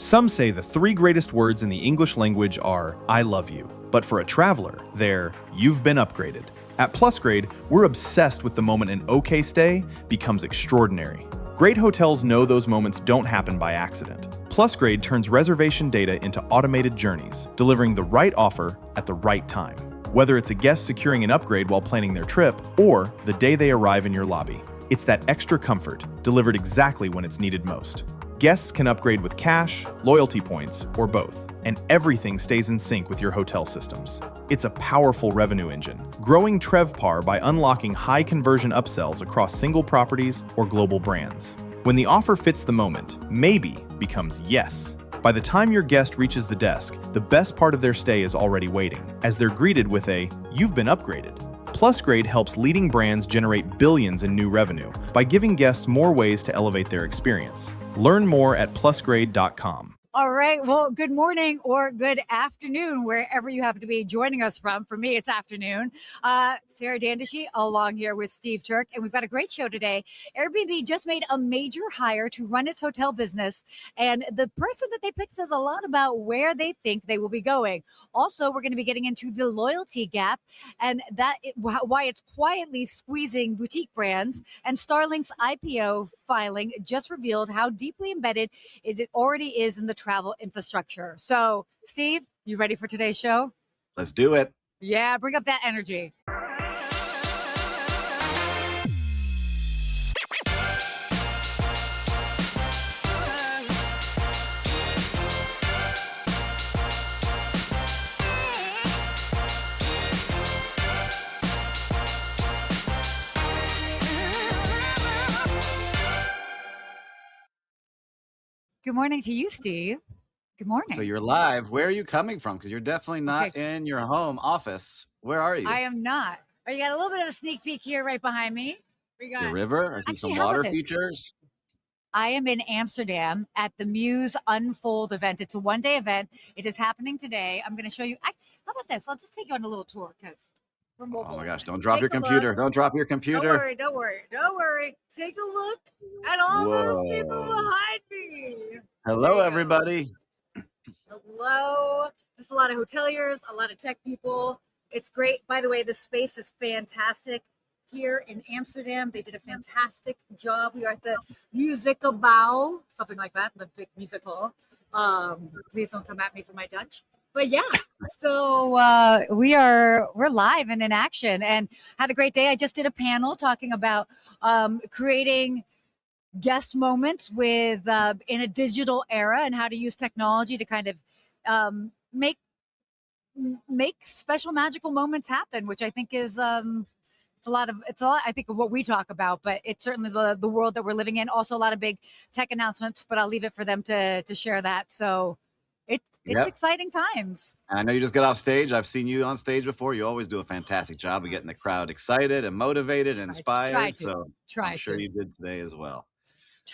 Some say the three greatest words in the English language are, I love you. But for a traveler, they're, you've been upgraded. At PlusGrade, we're obsessed with the moment an okay stay becomes extraordinary. Great hotels know those moments don't happen by accident. PlusGrade turns reservation data into automated journeys, delivering the right offer at the right time. Whether it's a guest securing an upgrade while planning their trip, or the day they arrive in your lobby, it's that extra comfort, delivered exactly when it's needed most. Guests can upgrade with cash, loyalty points, or both, and everything stays in sync with your hotel systems. It's a powerful revenue engine, growing TrevPAR by unlocking high-conversion upsells across single properties or global brands. When the offer fits the moment, maybe becomes yes. By the time your guest reaches the desk, the best part of their stay is already waiting, as they're greeted with a, you've been upgraded. PlusGrade helps leading brands generate billions in new revenue by giving guests more ways to elevate their experience. Learn more at plusgrade.com. All right. Well, good morning or good afternoon, wherever you happen to be joining us from. For me, it's afternoon. Sarah Dandashi along here with Steve Turk, and we've got a great show today. Airbnb just made a major hire to run its hotel business, and the person that they picked says a lot about where they think they will be going. Also, we're going to be getting into the loyalty gap and why it's quietly squeezing boutique brands. And Starlink's IPO filing just revealed how deeply embedded it already is in the travel infrastructure. So, Steve, you ready for today's show? Let's do it. Yeah, bring up that energy. Good morning to you, Steve. Good morning. So you're live. Where are you coming from? Because you're definitely not in your home office. Where are you? I am not. Oh, you got a little bit of a sneak peek here right behind me. We got the river. I see some water features. I am in Amsterdam at the Muse Unfold event. It's a one-day event. It is happening today. I'm going to show you. How about this? I'll just take you on a little tour because we're mobile. Oh my gosh! Don't drop your computer. Don't drop your computer. Don't worry. Take a look at all those people behind me. Hello, everybody. Hello. There's a lot of hoteliers, a lot of tech people. It's great. By the way, the space is fantastic here in Amsterdam. They did a fantastic job. We are at the Musicalbouw, something like that, the big musical. Please don't come at me for my Dutch. But yeah, so we're live and in action and had a great day. I just did a panel talking about creating guest moments with in a digital era and how to use technology to kind of make special magical moments happen, which I think is it's a lot I think of what we talk about, but it's certainly the world that we're living in. Also a lot of big tech announcements, but I'll leave it for them to share that. So it's exciting times. I know you just got off stage. I've seen you on stage before. You always do a fantastic job of getting the crowd excited and motivated and inspired. I'm sure you did today as well.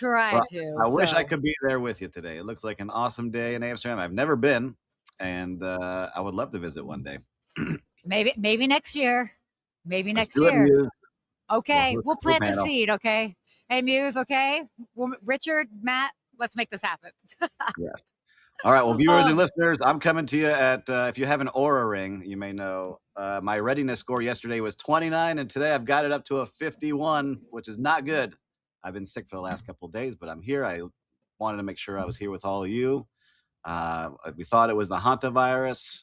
I wish I could be there with you today. It looks like an awesome day in Amsterdam. I've never been, and I would love to visit one day. maybe next year. Maybe next year. Okay, we'll plant the seed. Okay. Hey, Muse. Okay, Richard, Matt, let's make this happen. Yes. All right. Well, viewers and listeners, I'm coming to you at, if you have an Aura ring, you may know, my readiness score yesterday was 29, and today I've got it up to a 51, which is not good. I've been sick for the last couple of days, but I'm here. I wanted to make sure I was here with all of you. We thought it was the hantavirus.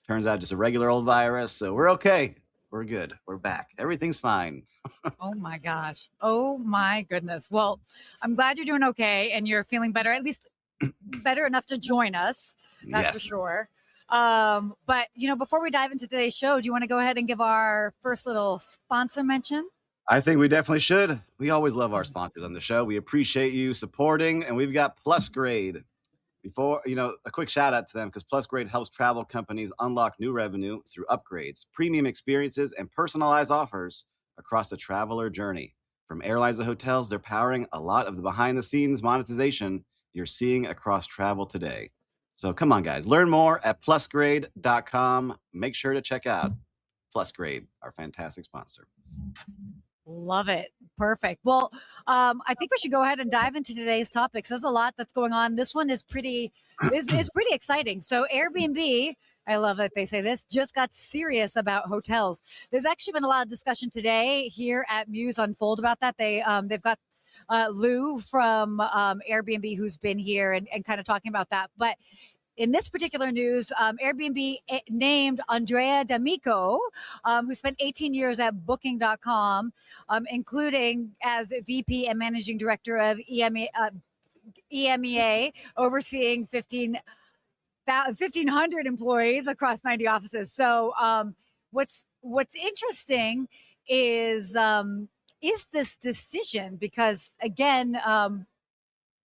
Turns out just a regular old virus. So we're okay. We're good. We're back. Everything's fine. Oh my gosh. Oh my goodness. Well, I'm glad you're doing okay and you're feeling better, at least better enough to join us. That's for sure. But, before we dive into today's show, do you want to go ahead and give our first little sponsor mention? I think we definitely should. We always love our sponsors on the show. We appreciate you supporting, and we've got PlusGrade. Before, a quick shout out to them because PlusGrade helps travel companies unlock new revenue through upgrades, premium experiences, and personalized offers across the traveler journey. From airlines to hotels, they're powering a lot of the behind-the-scenes monetization you're seeing across travel today. So come on, guys. Learn more at plusgrade.com. Make sure to check out PlusGrade, our fantastic sponsor. Love it. Perfect. Well, I think we should go ahead and dive into today's topics. There's a lot that's going on. This one is is pretty exciting. So Airbnb, I love that they say this, just got serious about hotels. There's actually been a lot of discussion today here at Muse Unfold about that. They've got Lou from Airbnb who's been here and kind of talking about that. But in this particular news, Airbnb named Andrea D'Amico, who spent 18 years at Booking.com, including as VP and Managing Director of EMEA, overseeing 1,500 employees across 90 offices. So, what's interesting is this decision because again.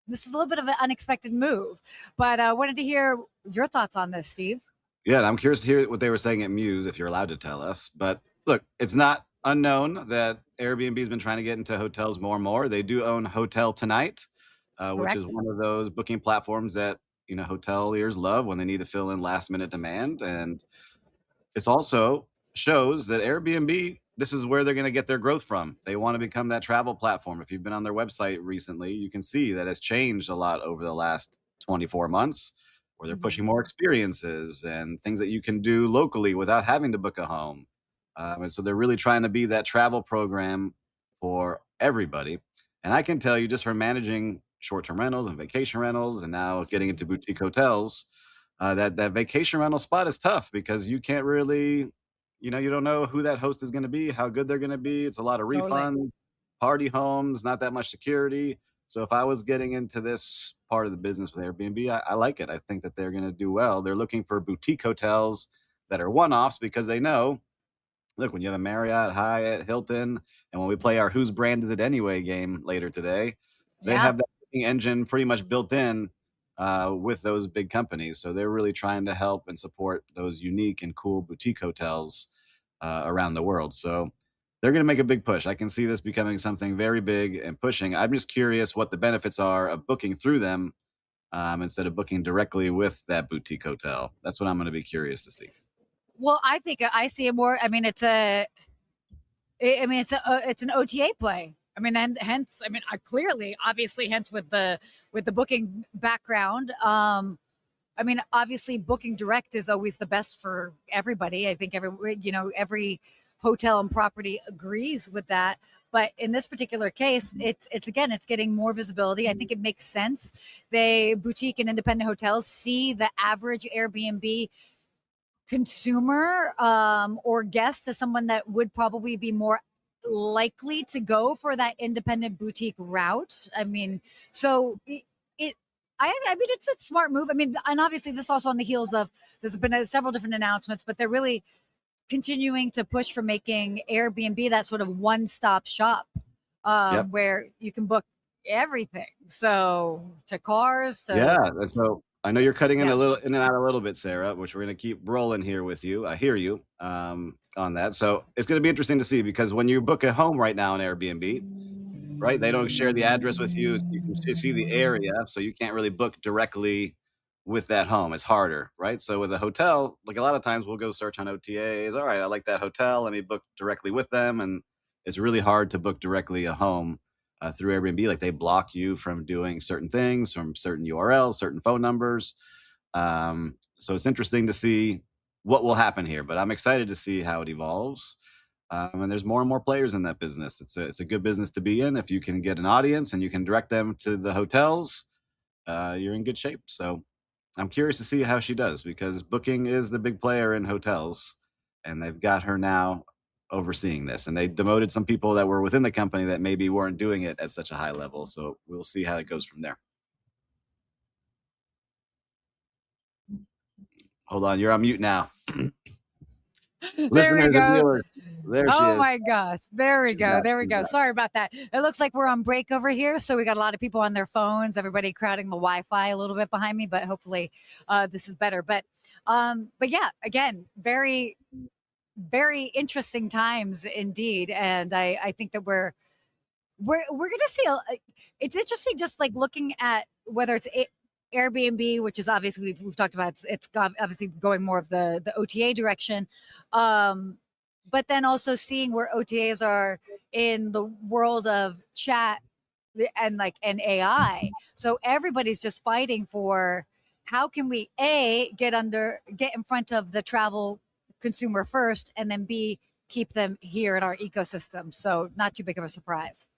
This is a little bit of an unexpected move, but I wanted to hear your thoughts on this, Steve. Yeah, and I'm curious to hear what they were saying at Muse, if you're allowed to tell us. But look, it's not unknown that Airbnb has been trying to get into hotels more and more. They do own Hotel Tonight, which is Correct. one of those booking platforms that hoteliers love when they need to fill in last minute demand. And it's also shows that Airbnb, this is where they're going to get their growth from. They want to become that travel platform. If you've been on their website recently, you can see that it's changed a lot over the last 24 months, where they're pushing more Mhm. experiences and things that you can do locally without having to book a home. And so they're really trying to be that travel program for everybody. And I can tell you, just from managing short term rentals and vacation rentals and now getting into boutique hotels, that vacation rental spot is tough because you can't really, you don't know who that host is going to be, how good they're going to be. It's a lot of Totally. refunds, party homes, not that much security. So if I was getting into this part of the business with Airbnb, I like it. I think that they're going to do well. They're looking for boutique hotels that are one-offs because they know, look, when you have a Marriott, Hyatt, Hilton, and when we play our Who's Branded It Anyway game later today, they Yeah. have that booking engine pretty much built in with those big companies. So they're really trying to help and support those unique and cool boutique hotels around the world. So they're going to make a big push. I can see this becoming something very big and pushing. I'm just curious what the benefits are of booking through them instead of booking directly with that boutique hotel. That's what I'm going to be curious to see. Well, I think I see it more. I mean, it's an OTA play. I mean, and hence, I mean, clearly, obviously, hence with the booking background. I mean, obviously, booking direct is always the best for everybody. I think every hotel and property agrees with that. But in this particular case, it's again, it's getting more visibility. I think it makes sense. They boutique and independent hotels see the average Airbnb consumer or guest as someone that would probably be more likely to go for that independent boutique route. I mean, so it I mean, it's a smart move. I mean, and obviously, this also on the heels of there's been several different announcements, but they're really continuing to push for making Airbnb that sort of one stop shop Yep. where you can book everything. So to cars, Yeah, to and so I know you're cutting yeah, in and out a little bit, Sarah, which we're gonna keep rolling here with you. I hear you on that. So it's gonna be interesting to see because when you book a home right now on Airbnb, right, they don't share the address with you. You can just see the area, so you can't really book directly with that home. It's harder, right? So with a hotel, like a lot of times we'll go search on OTAs. All right, I like that hotel. Let me book directly with them, and it's really hard to book directly a home through Airbnb. Like they block you from doing certain things, from certain URLs, certain phone numbers. So it's interesting to see what will happen here, but I'm excited to see how it evolves. And there's more and more players in that business. It's a good business to be in if you can get an audience and you can direct them to the hotels. You're in good shape. So I'm curious to see how she does because Booking is the big player in hotels, and they've got her now overseeing this. And they demoted some people that were within the company that maybe weren't doing it at such a high level. So we'll see how it goes from there. Hold on, you're on mute now. there we Listeners and go. viewers, there she Oh is. my gosh. There we She's go. back. There we She's go. back. Sorry about that. It looks like we're on break over here. So we got a lot of people on their phones, everybody crowding the Wi-Fi a little bit behind me, but hopefully this is better. But yeah, again, very, very interesting times indeed. And I think that we're gonna see it's interesting just like looking at whether it's Airbnb, which is obviously we've talked about, it's obviously going more of the OTA direction. Um, but then also seeing where OTAs are in the world of chat and and AI. So everybody's just fighting for how can we get in front of the travel consumer first, and then B, keep them here in our ecosystem. So not too big of a surprise.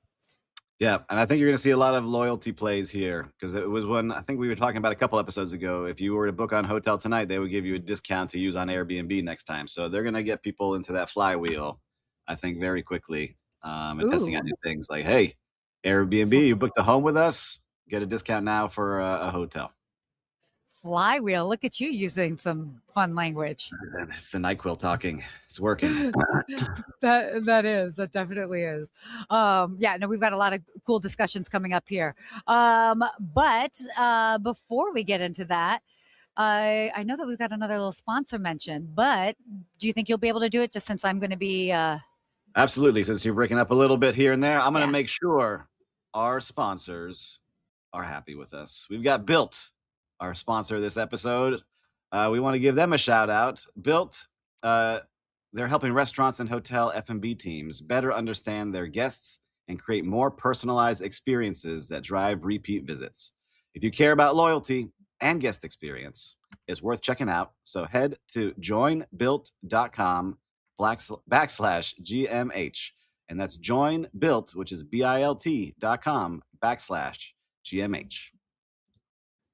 Yeah, and I think you're going to see a lot of loyalty plays here because it was one I think we were talking about a couple episodes ago. If you were to book on Hotel Tonight, they would give you a discount to use on Airbnb next time. So they're going to get people into that flywheel, I think, very quickly, and testing out Ooh, new things like, hey, Airbnb, you booked a home with us, get a discount now for a hotel. flywheel. Look at you using some fun language. And it's the NyQuil talking. It's working. That definitely is. Yeah, no, we've got a lot of cool discussions coming up here. But before we get into that, I know that we've got another little sponsor mention, but do you think you'll be able to do it just since I'm going to be, Absolutely. Since you're breaking up a little bit here and there, I'm going to yeah. make sure our sponsors are happy with us. We've got Built, our sponsor this episode. We want to give them a shout out. Built, uh, they're helping restaurants and hotel F&B teams better understand their guests and create more personalized experiences that drive repeat visits. If you care about loyalty and guest experience, it's worth checking out. So head to joinbuilt.com backslash GMH. And that's join built, which is BILT.com backslash GMH.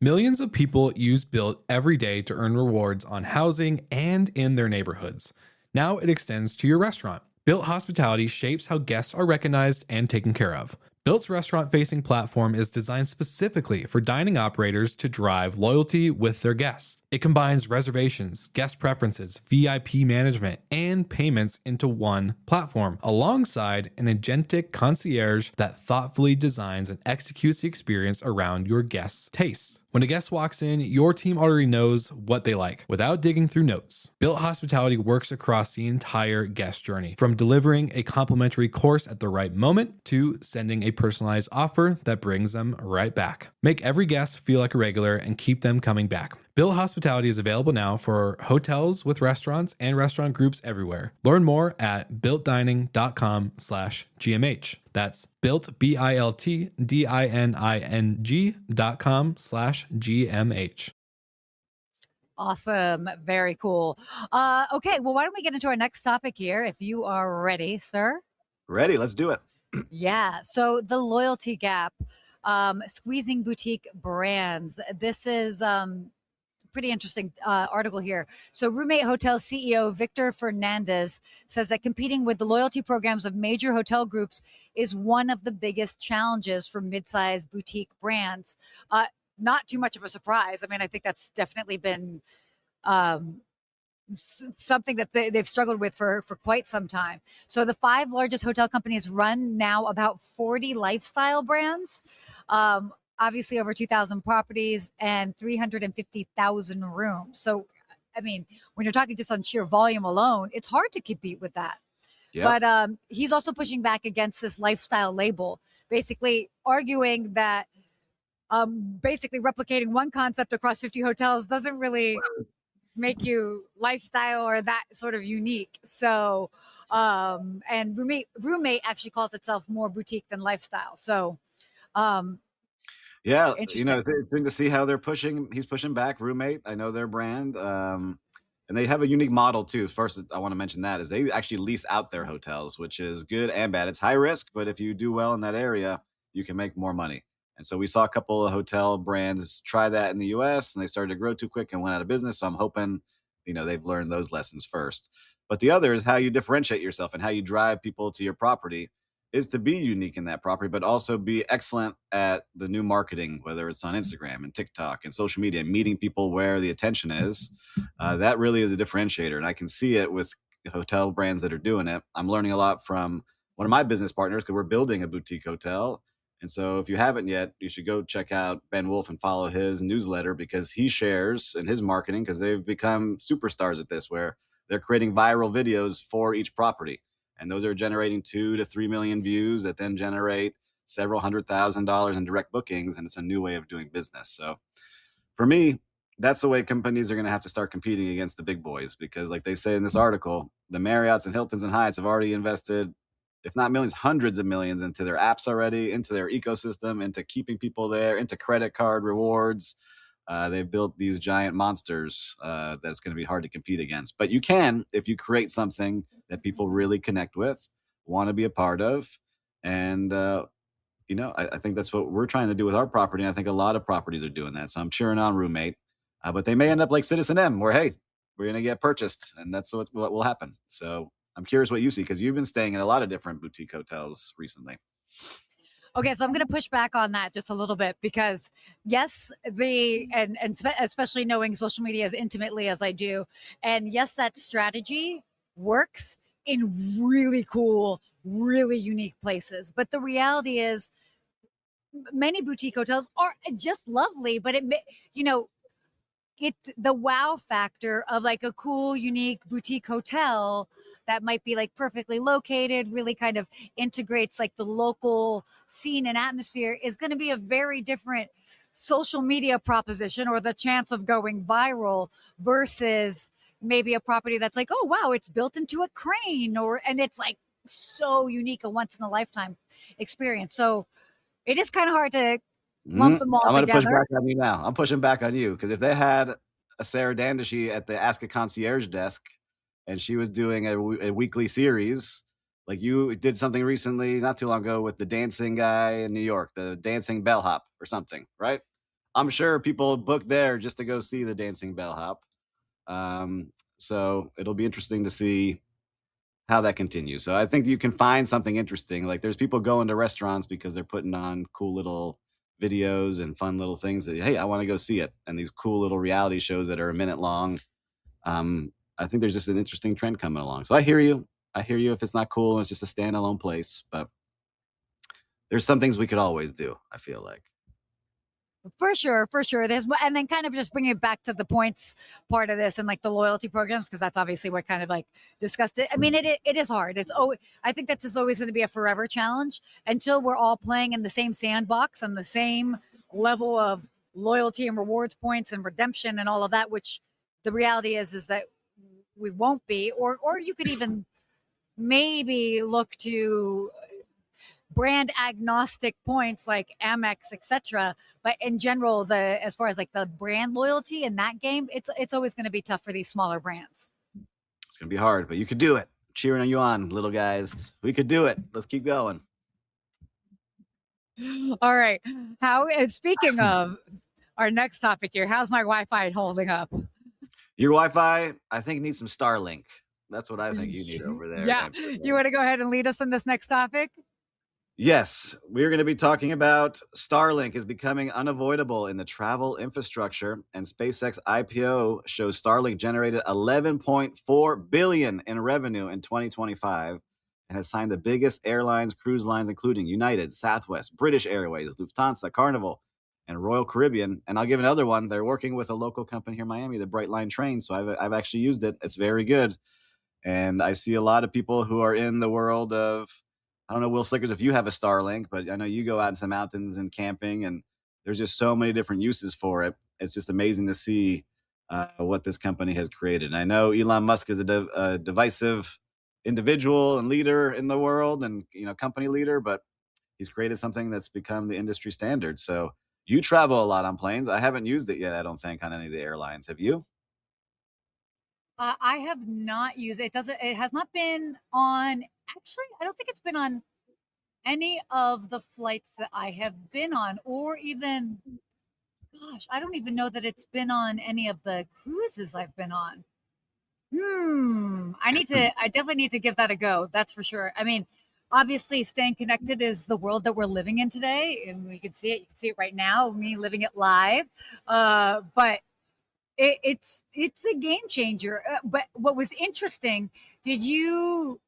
Millions of people use Built every day to earn rewards on housing and in their neighborhoods. Now it extends to your restaurant. Built Hospitality shapes how guests are recognized and taken care of. Built's restaurant-facing platform is designed specifically for dining operators to drive loyalty with their guests. It combines reservations, guest preferences, VIP management, and payments into one platform, alongside an agentic concierge that thoughtfully designs and executes the experience around your guests' tastes. When a guest walks in, your team already knows what they like without digging through notes. Built Hospitality works across the entire guest journey, from delivering a complimentary course at the right moment to sending a personalized offer that brings them right back. Make every guest feel like a regular and keep them coming back. Built Hospitality is available now for hotels with restaurants and restaurant groups everywhere. Learn more at builtdining.com/GMH. That's built, BILTDINING.com/GMH. Awesome. Very cool. Okay, well, why don't we get into our next topic here if you are ready, sir? Ready? Let's do it. Yeah. So the loyalty gap, squeezing boutique brands. This is pretty interesting article here. So, Roommate Hotel CEO Victor Fernandez says that competing with the loyalty programs of major hotel groups is one of the biggest challenges for mid-sized boutique brands. Not too much of a surprise. I mean, I think that's definitely been um, something that they've struggled with for quite some time. So the five largest hotel companies run now about 40 lifestyle brands. Obviously over 2,000 properties and 350,000 rooms. So, I mean, when you're talking just on sheer volume alone, it's hard to compete with that. Yep. But he's also pushing back against this lifestyle label, basically arguing that basically replicating one concept across 50 hotels doesn't really make you lifestyle or that sort of unique. So, and roommate actually calls itself more boutique than lifestyle. So, Yeah, interesting. it's interesting to see how they're pushing. He's pushing back. Roommate, I know their brand, and they have a unique model too. First, I want to mention that is they actually lease out their hotels, which is good and bad. It's high risk, but if you do well in that area, you can make more money. And so we saw a couple of hotel brands try that in the U.S. and they started to grow too quick and went out of business. So I'm hoping, they've learned those lessons first. But the other is how you differentiate yourself and how you drive people to your property is to be unique in that property, but also be excellent at the new marketing, whether it's on Instagram and TikTok and social media, meeting people where the attention is. That really is a differentiator. And I can see it with hotel brands that are doing it. I'm learning a lot from one of my business partners because we're building a boutique hotel. And so if you haven't yet, you should go check out Ben Wolf and follow his newsletter because he shares in his marketing because they've become superstars at this where they're creating viral videos for each property. And those are generating 2 to 3 million views that then generate several $100,000 in direct bookings. And it's a new way of doing business. So for me, that's the way companies are going to have to start competing against the big boys, because like they say in this article, the Marriotts and Hiltons and Hyatts have already invested, if not millions, hundreds of millions into their apps already, into their ecosystem, into keeping people there, into credit card rewards. They've built these giant monsters that's going to be hard to compete against. But you can, if you create something that people really connect with, want to be a part of. And I think that's what we're trying to do with our property. And I think a lot of properties are doing that. So I'm cheering on Roommate, but they may end up like Citizen M, where hey, we're going to get purchased, and that's what will happen. So I'm curious what you see, because you've been staying in a lot of different boutique hotels recently. Okay, so I'm going to push back on that just a little bit, because yes, especially knowing social media as intimately as I do, and yes, that strategy works in really cool, really unique places. But the reality is, many boutique hotels are just lovely, but the wow factor of like a cool, unique boutique hotel that might be like perfectly located, really kind of integrates like the local scene and atmosphere, is going to be a very different social media proposition, or the chance of going viral, versus maybe a property that's like, oh wow, it's built into a crane, and it's like so unique, a once in a lifetime experience. So it is kind of hard to lump them all I'm going to push together. back on you now. I'm pushing back on you, because if they had a Sarah Dandashi at the Ask a Concierge desk and she was doing a weekly series, like you did something recently, not too long ago, with the dancing guy in New York, the dancing bellhop or something, right? I'm sure people book there just to go see the dancing bellhop. So it'll be interesting to see how that continues. So I think you can find something interesting. Like there's people going to restaurants because they're putting on cool little videos and fun little things that, hey, I want to go see it. And these cool little reality shows that are a minute long. I think there's just an interesting trend coming along. So I hear you. I hear you if it's not cool and it's just a standalone place, but there's some things we could always do, I feel like. For sure, for sure. And then kind of just bring it back to the points part of this and like the loyalty programs, because that's obviously what kind of like discussed it. I mean, it is hard. I think that's just always going to be a forever challenge until we're all playing in the same sandbox and the same level of loyalty and rewards points and redemption and all of that. Which the reality is that we won't be, or you could even maybe look to brand agnostic points like Amex, etc. But in general, as far as like the brand loyalty in that game, it's always going to be tough for these smaller brands. It's going to be hard, but you could do it. Cheering you on, little guys. We could do it. Let's keep going. All right. Speaking of our next topic here, how's my Wi-Fi holding up? Your Wi-Fi, I think, needs some Starlink. That's what I think you need over there. Yeah. You want to go ahead and lead us in this next topic? Yes, we're going to be talking about Starlink is becoming unavoidable in the travel infrastructure, and SpaceX IPO shows Starlink generated 11.4 billion in revenue in 2025 and has signed the biggest airlines, cruise lines, including United, Southwest, British Airways, Lufthansa, Carnival, and Royal Caribbean. And I'll give another one. They're working with a local company here in Miami, the Brightline train. So I've actually used it. It's very good. And I see a lot of people who are in the world of, I don't know, Will Slickers, if you have a Starlink, but I know you go out into the mountains and camping, and there's just so many different uses for it. It's just amazing to see what this company has created. And I know Elon Musk is a divisive individual and leader in the world, and company leader, but he's created something that's become the industry standard. So you travel a lot on planes. I haven't used it yet, I don't think, on any of the airlines. Have you? I have not used it. It has not been on. Actually, I don't think it's been on any of the flights that I have been on, or even, gosh, I don't even know that it's been on any of the cruises I've been on. I definitely need to give that a go. That's for sure. I mean, obviously staying connected is the world that we're living in today. And we can see it. You can see it right now, me living it live. But it's a game changer. But what was interesting, did you?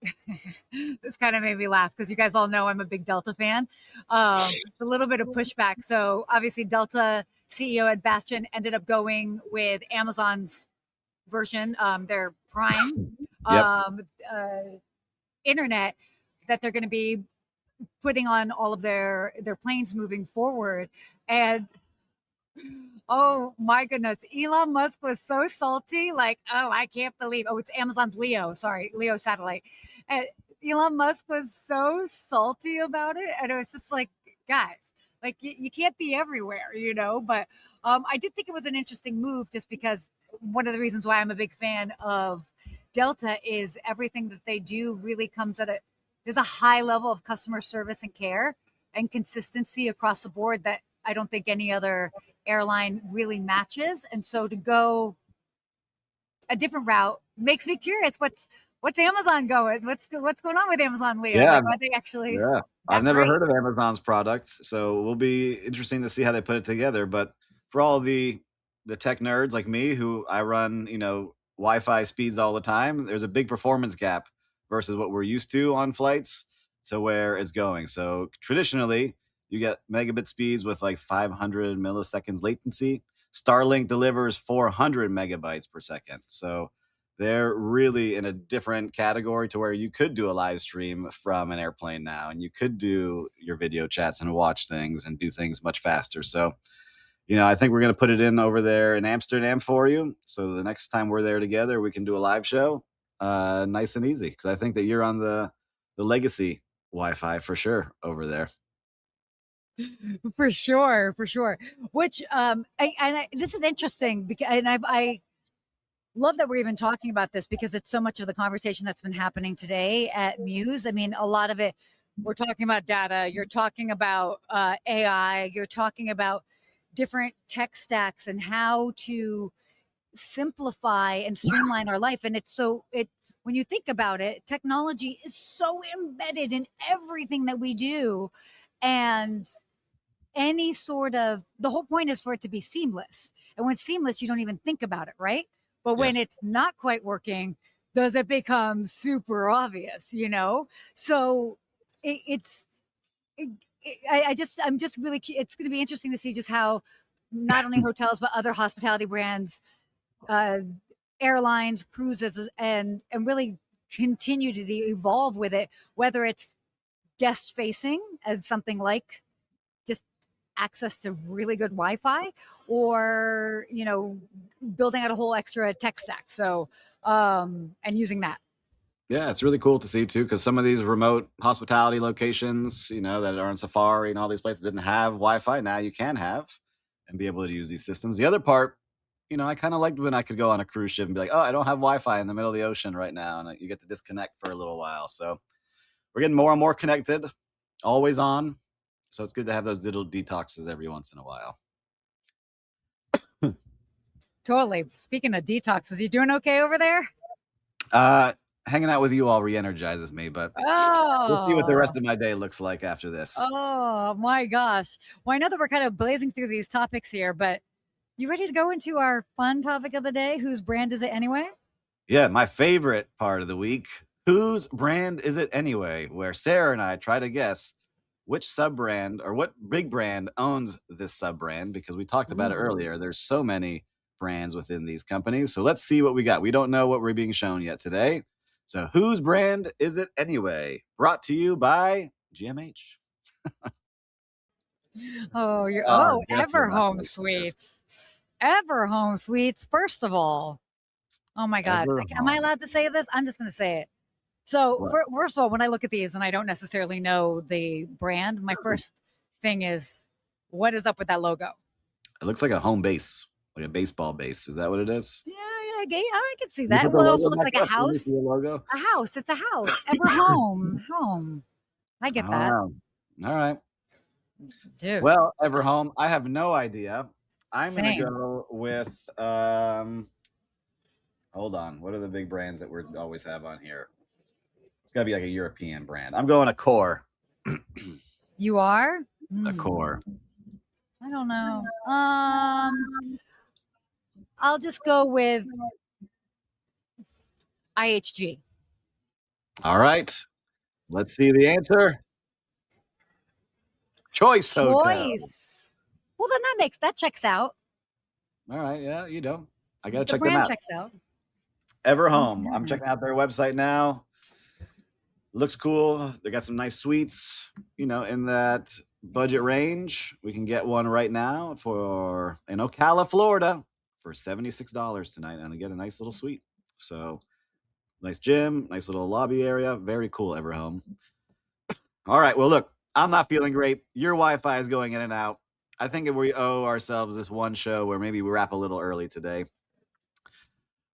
This kind of made me laugh because you guys all know I'm a big Delta fan. A little bit of pushback. So obviously, Delta CEO Ed Bastian ended up going with Amazon's version, their Prime Yep. internet that they're going to be putting on all of their planes moving forward. And Oh my goodness. Elon Musk was so salty. Like, oh, I can't believe. Oh, it's Amazon's Leo. Sorry, Leo satellite. And Elon Musk was so salty about it. And it was just like, guys, like you can't be everywhere, you know? But I did think it was an interesting move just because one of the reasons why I'm a big fan of Delta is everything that they do really comes at there's a high level of customer service and care and consistency across the board that I don't think any other airline really matches. And so to go a different route makes me curious. What's Amazon going? What's going on with Amazon, Leo? Yeah, Like, are they actually yeah. I've that never great? heard of Amazon's product, so it will be interesting to see how they put it together. But for all the tech nerds like me who I run, Wi-Fi speeds all the time, there's a big performance gap versus what we're used to on flights to where it's going. So traditionally, you get megabit speeds with like 500 milliseconds latency. Starlink delivers 400 megabytes per second. So they're really in a different category to where you could do a live stream from an airplane now, and you could do your video chats and watch things and do things much faster. So, I think we're going to put it in over there in Amsterdam for you. So the next time we're there together, we can do a live show, nice and easy. Because I think that you're on the legacy Wi-Fi for sure over there. For sure, for sure. Which this is interesting because I love that we're even talking about this because it's so much of the conversation that's been happening today at Muse. I mean, a lot of it, we're talking about data, you're talking about AI, you're talking about different tech stacks and how to simplify and streamline our life. And when you think about it, technology is so embedded in everything that we do. And the whole point is for it to be seamless. And when it's seamless, you don't even think about it, right? But when Yes. it's not quite working, does it become super obvious, you know? So it, it's, it, I'm just really, it's going to be interesting to see just how not only hotels, but other hospitality brands, uh, airlines, cruises, and really continue to evolve with it, whether it's guest facing as something like just access to really good Wi-Fi or, building out a whole extra tech stack. So, and using that. Yeah, it's really cool to see too, because some of these remote hospitality locations, that are on Safari and all these places didn't have Wi-Fi. Now you can have and be able to use these systems. The other part, I kind of liked when I could go on a cruise ship and be like, oh, I don't have Wi-Fi in the middle of the ocean right now, and you get to disconnect for a little while. So we're getting more and more connected, always on. So it's good to have those little detoxes every once in a while. Totally. Speaking of detoxes, you doing okay over there? Hanging out with you all re-energizes me, but we'll see what the Oh, rest of my day looks like after this. oh my gosh. Well, I know that we're kind of blazing through these topics here, but you ready to go into our fun topic of the day? Whose brand is it anyway? Yeah, my favorite part of the week. Whose brand is it anyway? Where Sarah and I try to guess which sub brand or what big brand owns this sub brand, because we talked about it Ooh. earlier. There's so many brands within these companies. So let's see what we got. We don't know what we're being shown yet today. So whose brand is it anyway? Brought to you by GMH. Oh, Definitely not Everhome gonna guess. Suites. Everhome Suites, first of all. Oh my God. Am I Everhome. allowed to say this? I'm just going to say it. So, What? first of all, when I look at these and I don't necessarily know the brand, my first thing is, what is up with that logo? It looks like a home base, like a baseball base. Is that what it is? Yeah, I can see Can you that. put the Well, it also logo looks back like a up? Let me see house. the logo. A house. It's a house. Ever home. Home. I I get don't that. know. All right. Dude, Well, Everhome, I have no idea. I'm gonna same. go with hold on. What are the big brands that we always have on here? It's gotta be like a European brand. I'm going Accor. You are? Accor. I don't know. I'll just go with IHG. All right. Let's see the answer. Choice Hotel. Choice. Well, then that checks out. All right, yeah, I gotta The check them brand out. checks out. Everhome. I'm Okay. checking out their website now. Looks cool. They got some nice suites, in that budget range, we can get one right now in Ocala, Florida for $76 tonight, and they get a nice little suite. So nice gym, nice little lobby area. Very cool, Everhome. All right. Well, look, I'm not feeling great. Your Wi-Fi is going in and out. I think we owe ourselves this one show where maybe we wrap a little early today.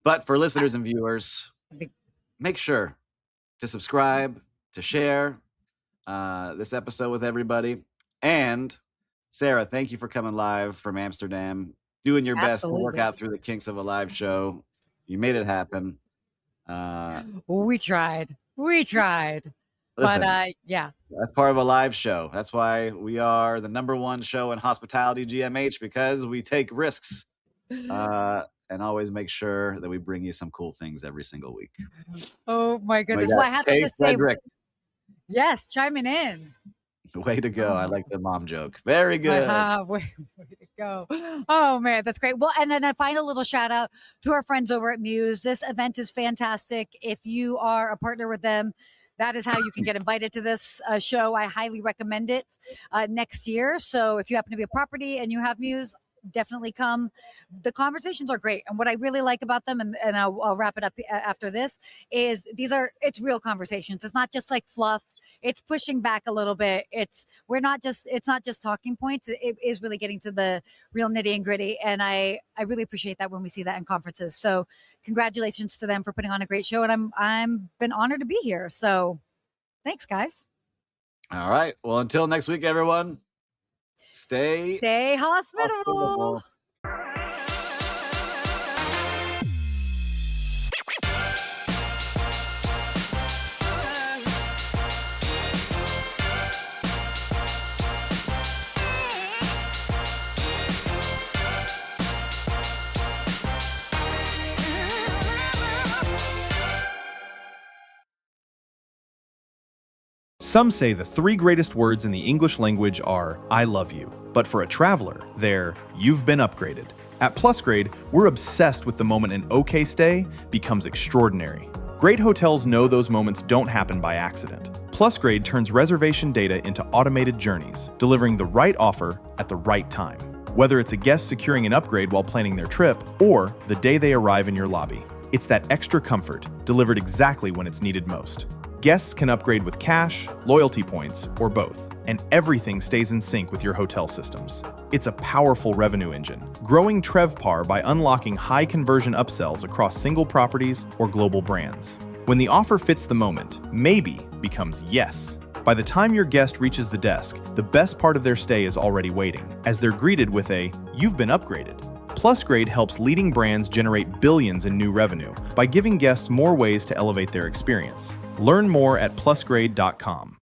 But for listeners and viewers, make sure to subscribe, to share this episode with everybody. And Sarah, thank you for coming live from Amsterdam, doing your best to work out through the kinks of a live show. You made it happen. We tried. Listen, but yeah. That's part of a live show. That's why we are the #1 show in hospitality, GMH, because we take risks and always make sure that we bring you some cool things every single week. Oh my goodness. Well, I have to just say, yes, chiming in. Way to go. I like the mom joke. Very good. Way to go. Oh, man, that's great. Well, and then a final little shout out to our friends over at Muse. This event is fantastic. If you are a partner with them, that is how you can get invited to this show. I highly recommend it next year. So if you happen to be a property and you have Muse, definitely come. The conversations are great. And what I really like about them, and I'll wrap it up after this, is it's real conversations. It's not just like fluff. It's pushing back a little bit. It's not just talking points. It is really getting to the real nitty and gritty. And I really appreciate that when we see that in conferences. So congratulations to them for putting on a great show. And I'm been honored to be here. So thanks, guys. All right. Well, until next week, everyone. Stay hospitable. Some say the 3 greatest words in the English language are, I love you. But for a traveler, they're, you've been upgraded. At PlusGrade, we're obsessed with the moment an okay stay becomes extraordinary. Great hotels know those moments don't happen by accident. PlusGrade turns reservation data into automated journeys, delivering the right offer at the right time. Whether it's a guest securing an upgrade while planning their trip, or the day they arrive in your lobby, it's that extra comfort, delivered exactly when it's needed most. Guests can upgrade with cash, loyalty points, or both, and everything stays in sync with your hotel systems. It's a powerful revenue engine, growing TrevPAR by unlocking high conversion upsells across single properties or global brands. When the offer fits the moment, maybe becomes yes. By the time your guest reaches the desk, the best part of their stay is already waiting, as they're greeted with a, you've been upgraded. PlusGrade helps leading brands generate billions in new revenue by giving guests more ways to elevate their experience. Learn more at plusgrade.com.